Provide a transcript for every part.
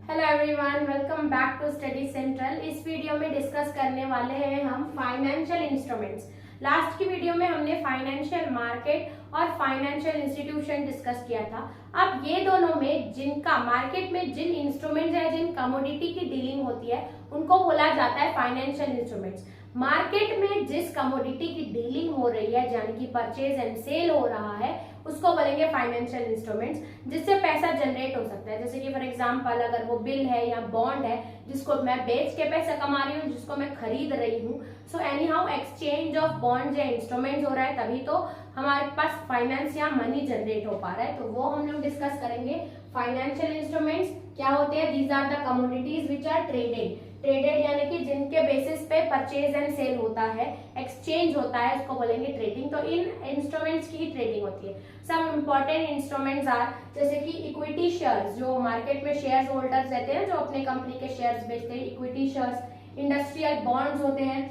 Hello everyone, welcome back to study central. इस video में discuss करने वाले हैं हम फाइनेंशियल इंस्ट्रूमेंट्स। लास्ट की वीडियो में हमने फाइनेंशियल मार्केट और फाइनेंशियल इंस्टीट्यूशन डिस्कस किया था। अब ये दोनों में जिनका मार्केट में जिन इंस्ट्रूमेंट्स है, जिन कमोडिटी की डीलिंग होती है, उनको बोला जाता है फाइनेंशियल इंस्ट्रूमेंट्स। मार्केट में जिस कमोडिटी की डीलिंग हो रही है, यानी कि परचेज एंड सेल हो रहा है, उसको बोलेंगे फाइनेंशियल इंस्ट्रूमेंट्स, जिससे पैसा जनरेट हो सकता है। जैसे कि फॉर एग्जांपल अगर वो बिल है या बॉन्ड है जिसको मैं बेच के पैसा कमा रही हूँ, जिसको मैं खरीद रही हूँ, so any how exchange of bond या इंस्ट्रूमेंट्स हो रहा है, तभी तो हमारे पास फाइनेंस या मनी जनरेट हो पा रहा है। तो वो हम लोग डिस्कस करेंगे। फाइनेंशियल इंस्ट्रूमेंट्स क्या होते हैं? These are the commodities which are traded यानी कि जिनके बेसिस पे परचेज एंड सेल होता है, एक्सचेंज होता है, उसको बोलेंगे ट्रेडिंग। तो इन इंस्ट्रूमेंट्स की ट्रेडिंग होती है। सम इम्पोर्टेंट इंस्ट्रूमेंट्स आर जैसे कि इक्विटी शेयर्स, जो मार्केट में शेयर होल्डर्स रहते हैं जो अपने कंपनी के शेयर्स बेचते हैं, इक्विटी शेयर्स। इंडस्ट्रियल बॉन्ड्स होते हैं,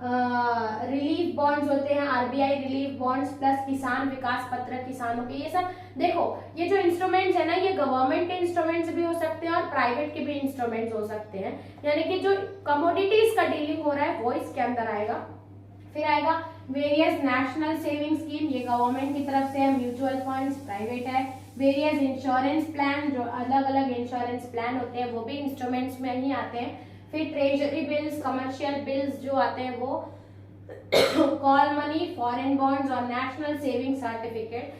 रिलीफ बॉन्ड्स होते हैं, आरबीआई रिलीफ बॉन्ड्स, प्लस किसान विकास पत्र किसानों के। ये सब देखो, ये जो इंस्ट्रूमेंट्स है ना, ये गवर्नमेंट के इंस्ट्रूमेंट्स भी हो सकते हैं और प्राइवेट के भी इंस्ट्रूमेंट्स हो सकते हैं। यानी कि जो कमोडिटीज का डीलिंग हो रहा है वो इसके अंदर आएगा। फिर आएगा वेरियस नेशनल सेविंग स्कीम, ये गवर्नमेंट की तरफ से है। म्यूचुअल फंड्स प्राइवेट है। वेरियस इंश्योरेंस प्लान, जो अलग अलग इंश्योरेंस प्लान होते हैं वो भी इंस्ट्रूमेंट्स में ही आते हैं। फिर ट्रेजरी बिल्स, कमर्शियल बिल्स जो आते हैं वो, कॉल मनी, फॉरेन बॉन्ड्स और नेशनल सेविंग सर्टिफिकेट।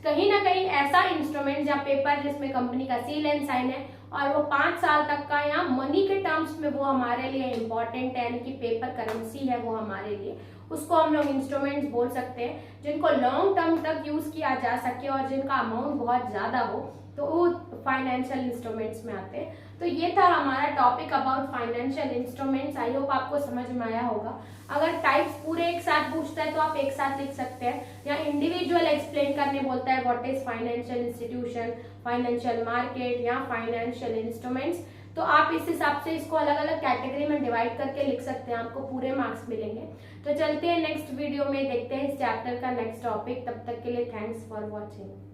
कहीं ना कहीं ऐसा इंस्ट्रूमेंट या पेपर जिसमें कंपनी का सील एंड साइन है और वो 5 साल तक का, या मनी के टर्म्स में वो हमारे लिए इंपॉर्टेंट है, यानी कि पेपर करेंसी है वो हमारे लिए, उसको हम लोग इंस्ट्रूमेंट्स बोल सकते हैं। जिनको लॉन्ग टर्म तक यूज किया जा सके और जिनका अमाउंट बहुत ज्यादा हो, तो वो फाइनेंशियल इंस्ट्रूमेंट्स में आते हैं। तो ये था हमारा topic about financial instruments. I hope आपको समझ में आया होगा। अगर टाइप्स पूरे एक साथ पूछता है तो आप एक साथ लिख सकते हैं, या इंडिविजुअल एक्सप्लेन करने बोलता है what is financial institution, financial market या फाइनेंशियल इंस्ट्रूमेंट्स, तो आप इस हिसाब से इसको अलग अलग कैटेगरी में डिवाइड करके लिख सकते हैं, आपको पूरे मार्क्स मिलेंगे। तो चलते हैं नेक्स्ट वीडियो में, देखते हैं इस चैप्टर का नेक्स्ट टॉपिक। तब तक के लिए थैंक्स फॉर वॉचिंग।